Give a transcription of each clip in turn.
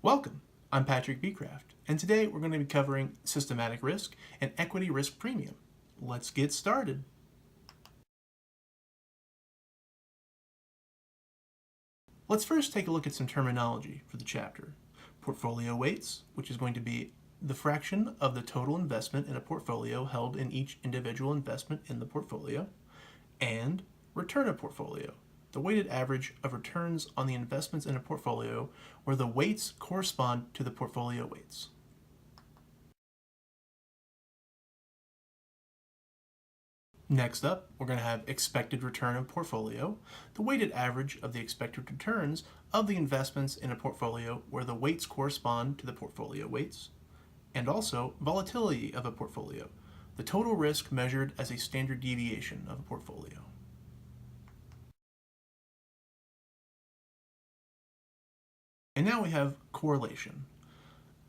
Welcome, I'm Patrick Becraft, and today we're going to be covering systematic risk and equity risk premium. Let's get started. Let's first take a look at some terminology for the chapter. Portfolio weights, which is going to be the fraction of the total investment in a portfolio held in each individual investment in the portfolio, and return of portfolio, the weighted average of returns on the investments in a portfolio where the weights correspond to the portfolio weights. Next up, we're going to have expected return of portfolio, the weighted average of the expected returns of the investments in a portfolio where the weights correspond to the portfolio weights, and also volatility of a portfolio, the total risk measured as a standard deviation of a portfolio. And now we have correlation,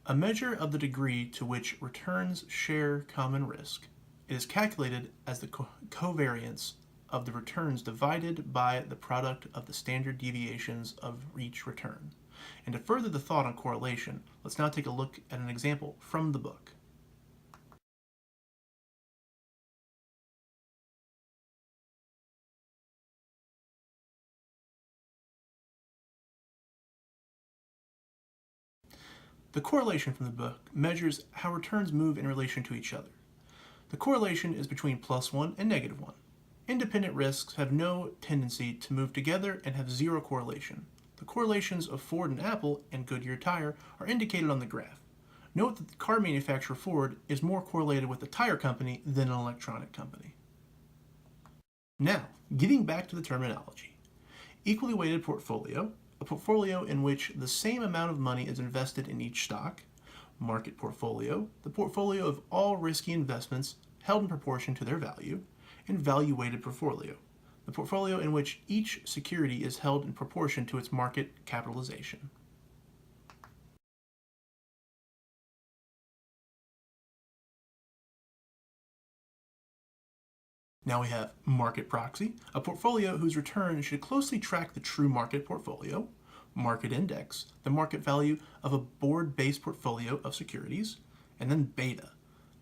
a measure of the degree to which returns share common risk. It is calculated as the covariance of the returns divided by the product of the standard deviations of each return. And to further the thought on correlation, let's now take a look at an example from the book. The correlation from the book measures how returns move in relation to each other. The correlation is between +1 and -1. Independent risks have no tendency to move together and have zero correlation. The correlations of Ford and Apple and Goodyear Tire are indicated on the graph. Note that the car manufacturer Ford is more correlated with the tire company than an electronic company. Now, getting back to the terminology. Equally weighted portfolio, a portfolio in which the same amount of money is invested in each stock. Market portfolio, the portfolio of all risky investments held in proportion to their value. And value weighted portfolio, the portfolio in which each security is held in proportion to its market capitalization. Now we have market proxy, a portfolio whose return should closely track the true market portfolio. Market index, the market value of a board-based portfolio of securities. And then beta,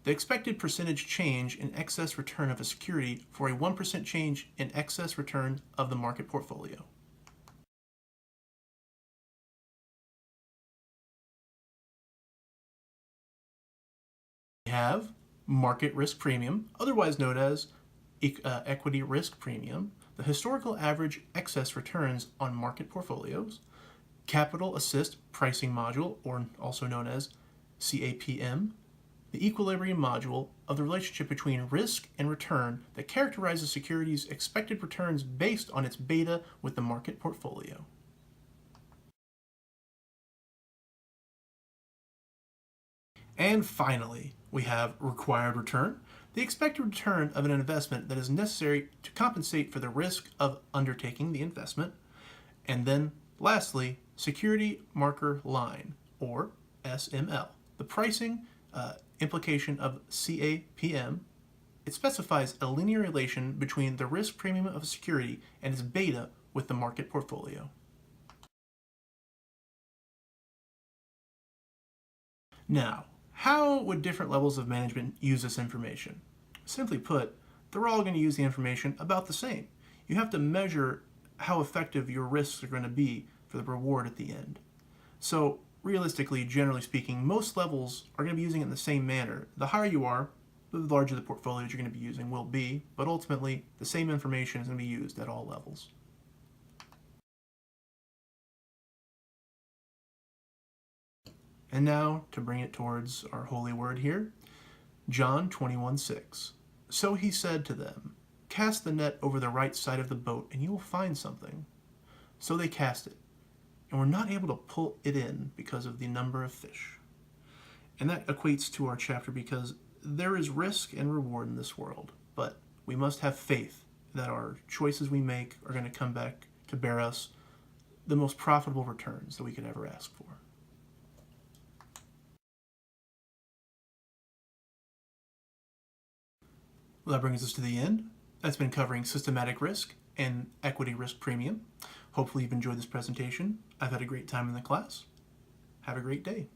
the expected percentage change in excess return of a security for a 1% change in excess return of the market portfolio. We have market risk premium, otherwise known as equity risk premium, the historical average excess returns on market portfolios. Capital Assist Pricing Module, or also known as CAPM, the equilibrium module of the relationship between risk and return that characterizes securities' expected returns based on its beta with the market portfolio. And finally, we have required return, the expected return of an investment that is necessary to compensate for the risk of undertaking the investment. And then lastly, security marker line, or SML, the pricing implication of CAPM. It specifies a linear relation between the risk premium of a security and its beta with the market portfolio. Now, how would different levels of management use this information? Simply put, they're all going to use the information about the same. You have to measure how effective your risks are going to be for the reward at the end. So realistically, generally speaking, most levels are going to be using it in the same manner. The higher you are, the larger the portfolios you're going to be using will be, but ultimately the same information is going to be used at all levels. And now, to bring it towards our holy word here, John 21:6. So he said to them, cast the net over the right side of the boat and you will find something. So they cast it, and were not able to pull it in because of the number of fish. And that equates to our chapter because there is risk and reward in this world, but we must have faith that our choices we make are going to come back to bear us the most profitable returns that we could ever ask for. Well, that brings us to the end. That's been covering systematic risk and equity risk premium. Hopefully you've enjoyed this presentation. I've had a great time in the class. Have a great day.